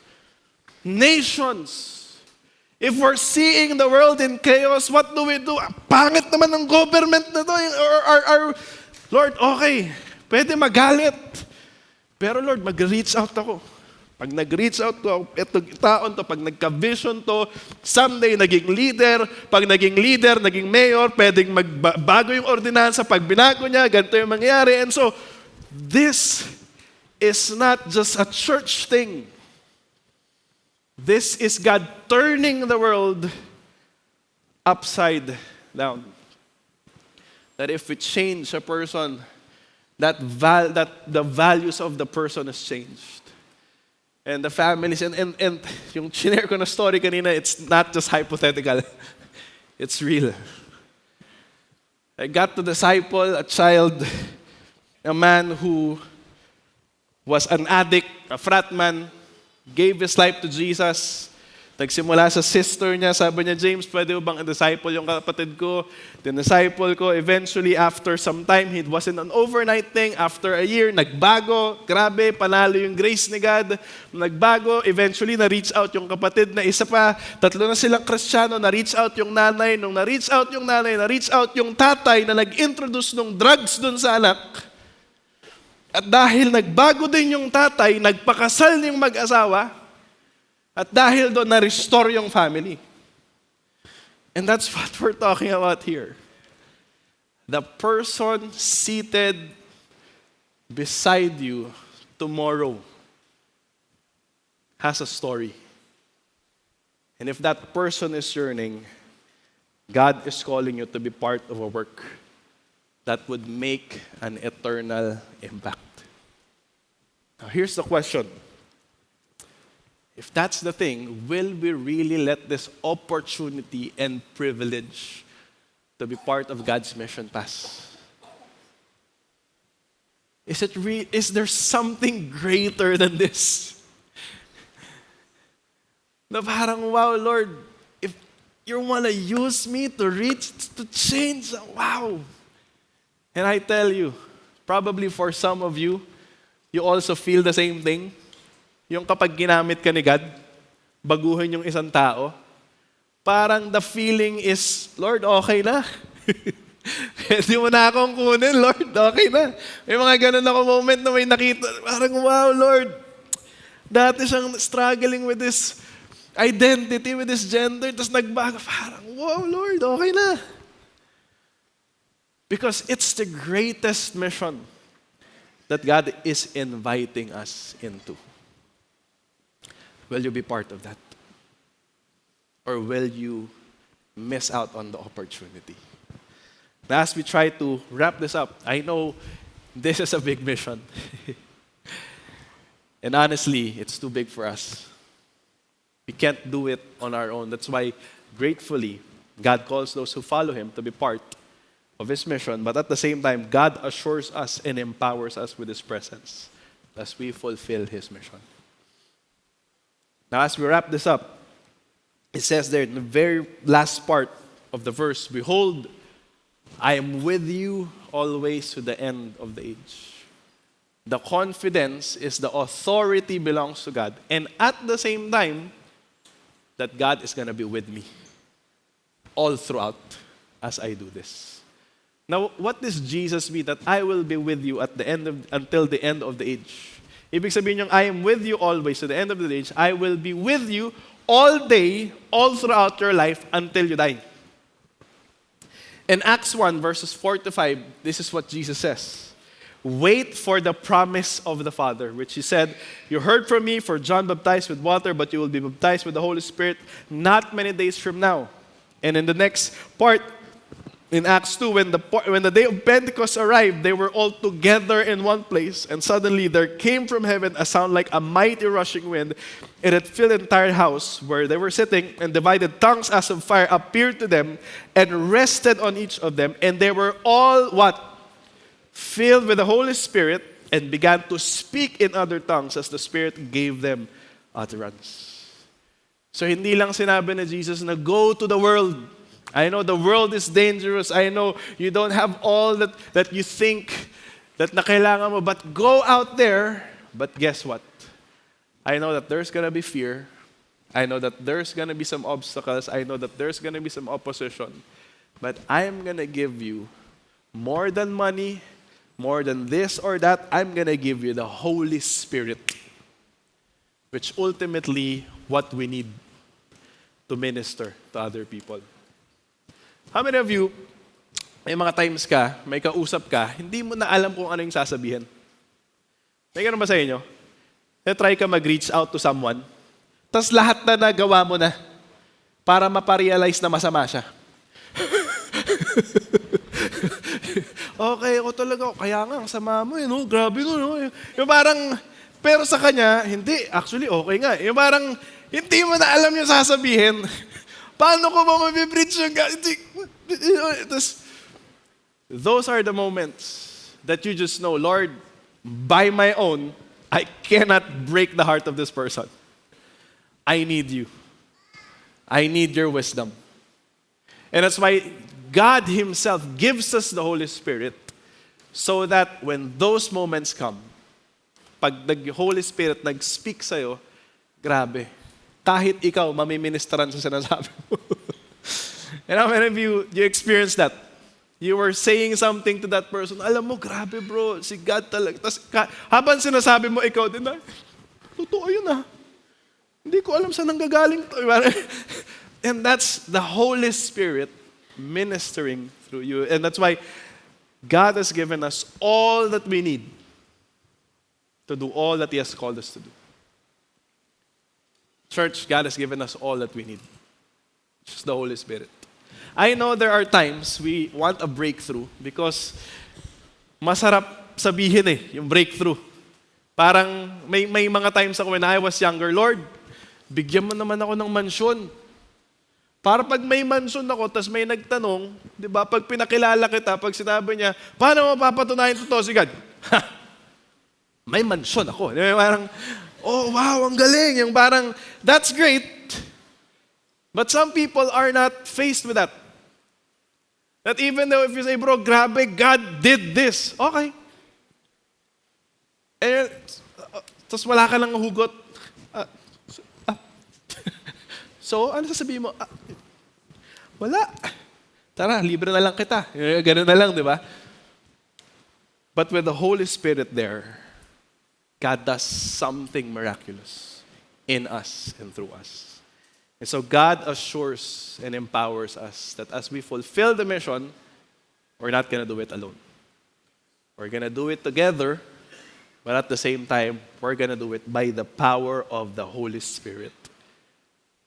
nations. If we're seeing the world in chaos, what do we do? Pangit naman ng government na to. Lord, okay, pwede magalit. Pero Lord, mag-reach out ako. Pag nag-reach out to, itong taon to, pag nagka-vision to, someday naging leader, pag naging leader, naging mayor, pwedeng magbago yung ordinansa, pag binago niya, ganito yung mangyayari. And so, this is not just a church thing. This is God turning the world upside down. That if we change a person, that the values of the person is changed. And the families, and yung shinare ko na story kanina, it's not just hypothetical. It's real. I got to disciple a child, a man who was an addict, a frat man, gave his life to Jesus. Nagsimula sa sister niya, sabi niya, James, pwede mo bang i-disciple yung kapatid ko? Din-disciple ko. Eventually, after some time, it wasn't an overnight thing. After a year, nagbago. Grabe, panalo yung grace ni God. Nagbago. Eventually, na-reach out yung kapatid na isa pa. Tatlo na silang Kristiyano. Na-reach out yung nanay. Nung na-reach out yung nanay, na-reach out yung tatay na nag-introduce ng drugs dun sa anak. At dahil nagbago din yung tatay, nagpakasal yung mag-asawa. At dahil doon, na-restore yung family. And that's what we're talking about here. The person seated beside you tomorrow has a story. And if that person is yearning, God is calling you to be part of a work that would make an eternal impact. Now, here's the question. If that's the thing, will we really let this opportunity and privilege to be part of God's mission pass? Is there something greater than this? Na parang, wow, Lord, if you want to use me to reach, to change, wow. And I tell you, probably for some of you, you also feel the same thing. Yung kapag ginamit ka ni God, baguhin yung isang tao, parang the feeling is, Lord, okay na. Hindi mo na akong kunin, Lord, okay na. May mga ganun ako moment na may nakita, parang, wow, Lord, dati siyang struggling with this identity, with this gender, tapos nagbago, parang, wow, Lord, okay na. Because it's the greatest mission that God is inviting us into. Will you be part of that? Or will you miss out on the opportunity? Now, as we try to wrap this up, I know this is a big mission. And honestly, it's too big for us. We can't do it on our own. That's why, gratefully, God calls those who follow Him to be part of His mission. But at the same time, God assures us and empowers us with His presence as we fulfill His mission. Now, as we wrap this up, it says there in the very last part of the verse, behold, I am with you always to the end of the age. The confidence is the authority belongs to God. And at the same time, that God is going to be with me all throughout as I do this. Now, what does Jesus mean that I will be with you at the end until the end of the age? Ibig sabihin yung, I am with you always to the end of the age. I will be with you all day, all throughout your life until you die. In Acts 1, verses 4 to 5, this is what Jesus says. Wait for the promise of the Father, which He said, you heard from me, for John baptized with water, but you will be baptized with the Holy Spirit not many days from now. And in the next part, in Acts 2, when the day of Pentecost arrived, they were all together in one place, and suddenly there came from heaven a sound like a mighty rushing wind. It had filled the entire house where they were sitting, and divided tongues as of fire appeared to them and rested on each of them. And they were all what? Filled with the Holy Spirit, and began to speak in other tongues as the Spirit gave them utterance. So hindi lang sinabi ni Jesus na go to the world I know the world is dangerous. I know you don't have all that you think that na kailangan mo. But go out there. But guess what? I know that there's gonna be fear. I know that there's gonna be some obstacles. I know that there's gonna be some opposition. But I'm gonna give you more than money, more than this or that. I'm gonna give you the Holy Spirit, which ultimately what we need to minister to other people. How many of you, may mga times ka, may kausap ka, hindi mo na alam kung ano yung sasabihin? May ganun ba sa inyo? Try ka mag-reach out to someone, tas lahat na nagawa mo na para maparealize na masama siya. Okay, ako talaga, kaya nga, ang sama mo, no? Grabe no, no? Yung parang, pero sa kanya, hindi, actually, okay nga. Yung parang, hindi mo na alam yung sasabihin. Paano ko ba mabibridge yung those are the moments that you just know, Lord, by my own, I cannot break the heart of this person. I need you. I need your wisdom. And that's why God Himself gives us the Holy Spirit so that when those moments come, pag the Holy Spirit nag-speak sa'yo, grabe, kahit ikaw, mamiministeran sa sinasabi mo. And how many of you experienced that? You were saying something to that person, alam mo, grabe bro, si God talaga. Tapos habang sinasabi mo, ikaw din na, totoo yun ah. Hindi ko alam saan nanggagaling to. And that's the Holy Spirit ministering through you. And that's why God has given us all that we need to do all that He has called us to do. Church, God has given us all that we need. Just the Holy Spirit. I know there are times we want a breakthrough because masarap sabihin yung breakthrough. Parang may mga times ako when I was younger, Lord, bigyan mo naman ako ng mansyon. Para pag may mansyon ako, tas may nagtanong, di ba, pag pinakilala kita, pag sinabi niya, paano mo papatunayan totoo si God? May mansyon ako. Di ba, parang, oh wow, ang galing. Yung parang, that's great. But some people are not faced with that. That even though if you say, bro, grabe, God did this. Okay. Eh, tapos wala ka lang hugot. So, ano sasabihin mo? Wala. Tara, libre na lang kita. Ganun na lang, di ba? But with the Holy Spirit there, God does something miraculous in us and through us. And so God assures and empowers us that as we fulfill the mission, we're not going to do it alone. We're going to do it together, but at the same time, we're going to do it by the power of the Holy Spirit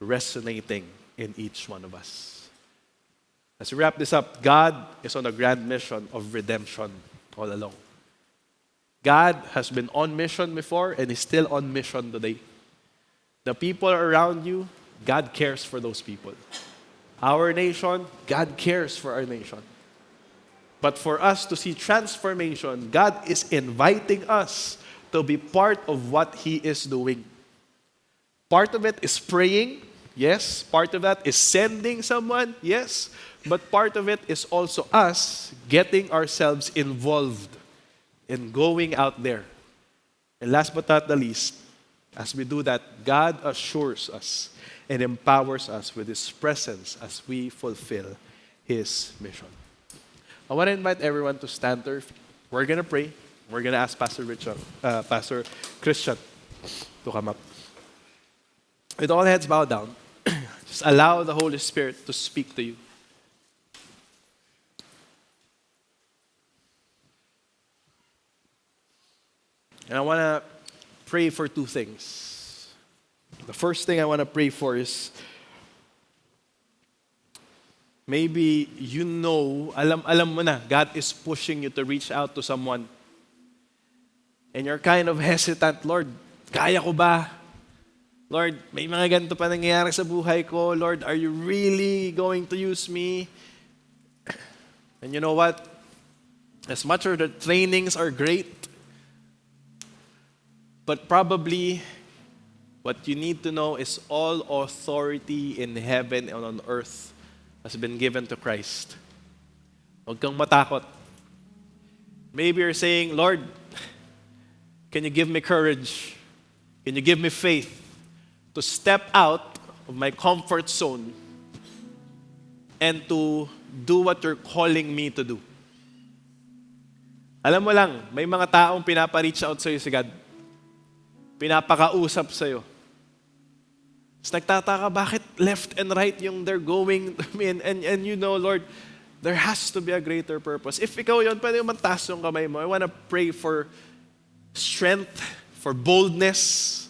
resonating in each one of us. As we wrap this up, God is on a grand mission of redemption all along. God has been on mission before and is still on mission today. The people around you, God cares for those people. Our nation, God cares for our nation. But for us to see transformation, God is inviting us to be part of what He is doing. Part of it is praying, yes. Part of that is sending someone, yes. But part of it is also us getting ourselves involved in going out there. And last but not the least, as we do that, God assures us and empowers us with His presence as we fulfill His mission. I want to invite everyone to stand there. We're going to pray. We're going to ask Pastor Christian to come up. With all heads bowed down, just allow the Holy Spirit to speak to you. And I want to pray for two things. The first thing I want to pray for is maybe you know, alam mo na, God is pushing you to reach out to someone. And you're kind of hesitant, Lord, kaya ko ba? Lord, may mga ganito pa nangyayari sa buhay ko. Lord, are you really going to use me? And you know what? As much as the trainings are great, but probably what you need to know is all authority in heaven and on earth has been given to Christ. Huwag kang matakot. Maybe you're saying, Lord, can you give me courage? Can you give me faith to step out of my comfort zone and to do what you're calling me to do? Alam mo lang, may mga taong pinapa-reach out sa'yo si God. Pinapakausap sa'yo. Tapos nagtataka, bakit left and right yung they're going? And you know, Lord, there has to be a greater purpose. If ikaw yun, pwede mo mantas yung kamay mo. I want to pray for strength, for boldness,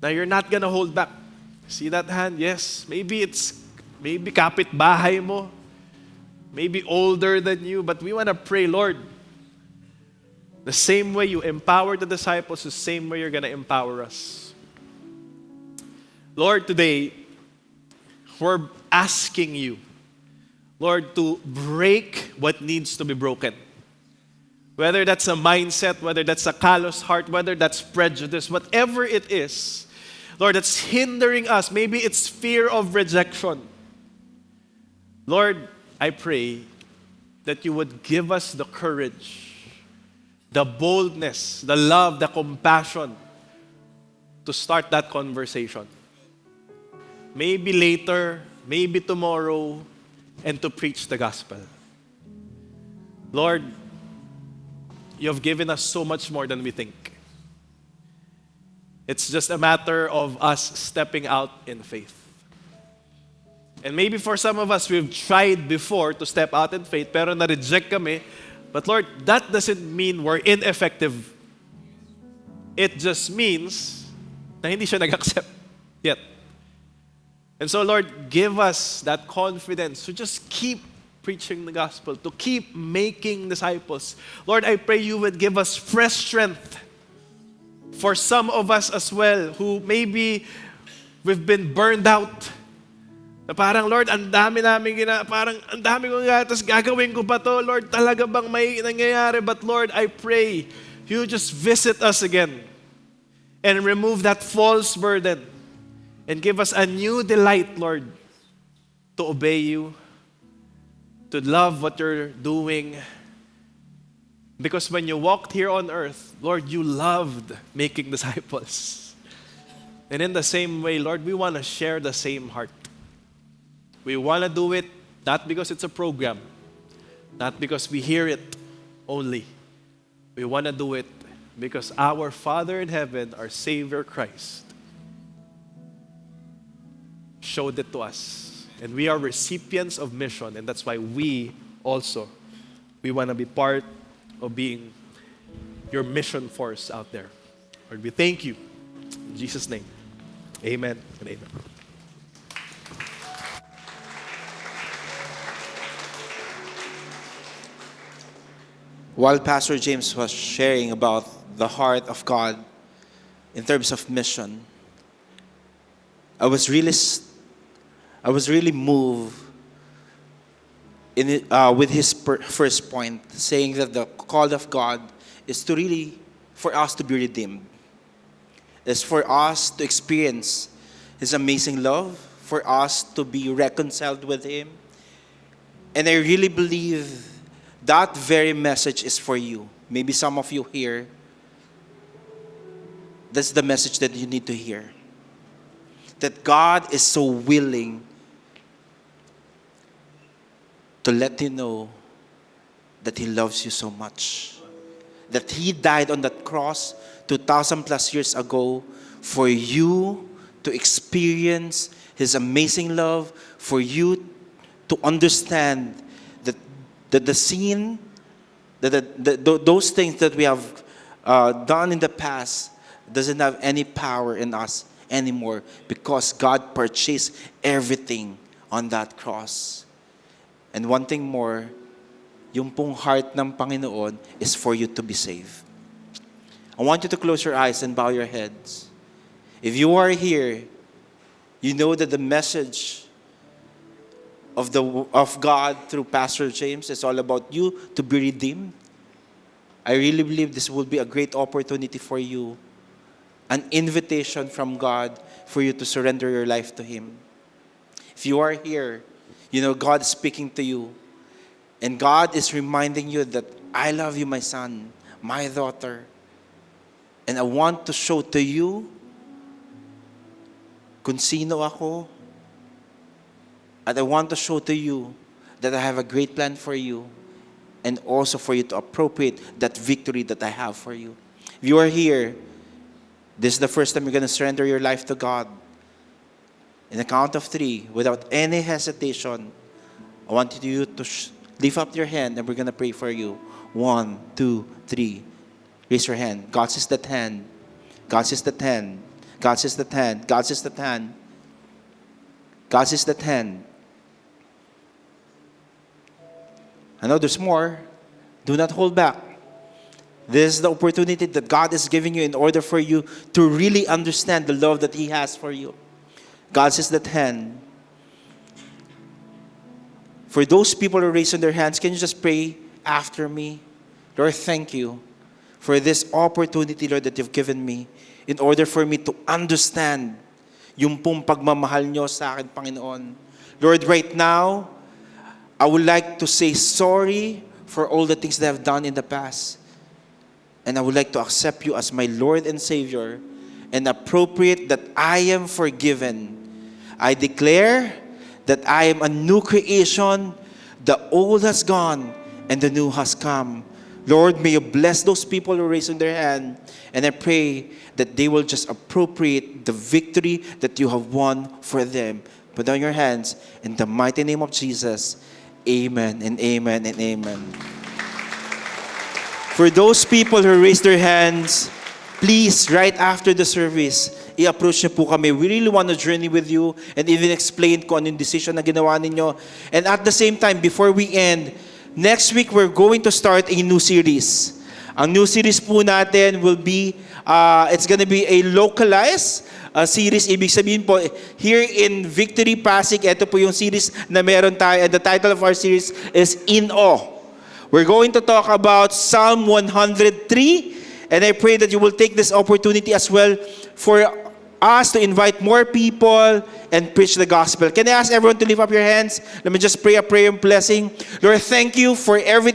na you're not gonna hold back. See that hand? Yes. Maybe kapitbahay mo. Maybe older than you. But we want to pray, Lord, the same way you empowered the disciples, the same way you're gonna empower us. Lord, today, we're asking you, Lord, to break what needs to be broken. Whether that's a mindset, whether that's a callous heart, whether that's prejudice, whatever it is, Lord, that's hindering us. Maybe it's fear of rejection. Lord, I pray that you would give us the courage, the boldness, the love, the compassion to start that conversation. Maybe later, maybe tomorrow, and to preach the gospel. Lord, you have given us so much more than we think. It's just a matter of us stepping out in faith. And maybe for some of us, we've tried before to step out in faith, pero na-reject kami. But Lord, that doesn't mean we're ineffective. It just means na hindi siya nag-accept yet. And so, Lord, give us that confidence to just keep preaching the gospel, to keep making disciples. Lord, I pray you would give us fresh strength for some of us as well who maybe we've been burned out. Na parang, Lord, ang dami kong gatas, gagawin ko pa to. Lord, talaga bang may nangyayari? But Lord, I pray you just visit us again and remove that false burden. And give us a new delight, Lord, to obey you, to love what you're doing. Because when you walked here on earth, Lord, you loved making disciples. And in the same way, Lord, we want to share the same heart. We want to do it not because it's a program, not because we hear it only. We want to do it because our Father in heaven, our Savior Christ, showed it to us. And we are recipients of mission, and that's why we want to be part of being your mission force out there. Lord, we thank you. In Jesus' name, amen and amen. While Pastor James was sharing about the heart of God in terms of mission, I was really moved with his first point, saying that the call of God is to really for us to be redeemed. It's for us to experience His amazing love, for us to be reconciled with Him. And I really believe that very message is for you. Maybe some of you here, that's the message that you need to hear. That God is so willing to let you know that He loves you so much. That He died on that cross 2,000 plus years ago for you to experience His amazing love, for you to understand that the sin, those things that we have done in the past doesn't have any power in us anymore because God purchased everything on that cross. And one thing more, yung pong heart ng Panginoon is for you to be saved. I want you to close your eyes and bow your heads. If you are here, you know that the message of God through Pastor James is all about you to be redeemed. I really believe this will be a great opportunity for you, an invitation from God for you to surrender your life to Him. If you are here, you know God is speaking to you. And God is reminding you that I love you, my son, my daughter. And I want to show to you kung sino ako. And I want to show to you that I have a great plan for you. And also for you to appropriate that victory that I have for you. If you are here, this is the first time you're going to surrender your life to God. In the count of 3, without any hesitation, I want you to lift up your hand and we're going to pray for you. 1, 2, 3. Raise your hand. God sees that hand. God sees that hand. God sees that hand. God sees that hand. God sees that hand. I know there's more. Do not hold back. This is the opportunity that God is giving you in order for you to really understand the love that He has for you. God says that hand. For those people who are raising their hands, can you just pray after me? Lord, thank you for this opportunity, Lord, that you've given me in order for me to understand yung pong pagmamahal nyo sa akin, Panginoon. Lord, right now, I would like to say sorry for all the things that I've done in the past. And I would like to accept you as my Lord and Savior and appropriate that I am forgiven. I declare that I am a new creation. The old has gone and the new has come. Lord, may you bless those people who are raising their hand. And I pray that they will just appropriate the victory that you have won for them. Put down your hands in the mighty name of Jesus. Amen and amen and amen. For those people who raised their hands, please, right after the service, i-approach niyo po kami. We really want to journey with you and even explain kung anong decision na ginawa ninyo. And at the same time, before we end, next week we're going to start a new series. Ang new series po natin will be, it's gonna be a localized series. Ibig sabihin po, here in Victory Pasig, ito po yung series na meron tayo. And the title of our series is In Awe. We're going to talk about Psalm 103. And I pray that you will take this opportunity as well for us to invite more people and preach the gospel. Can I ask everyone to lift up your hands? Let me just pray a prayer of blessing. Lord, thank you for everything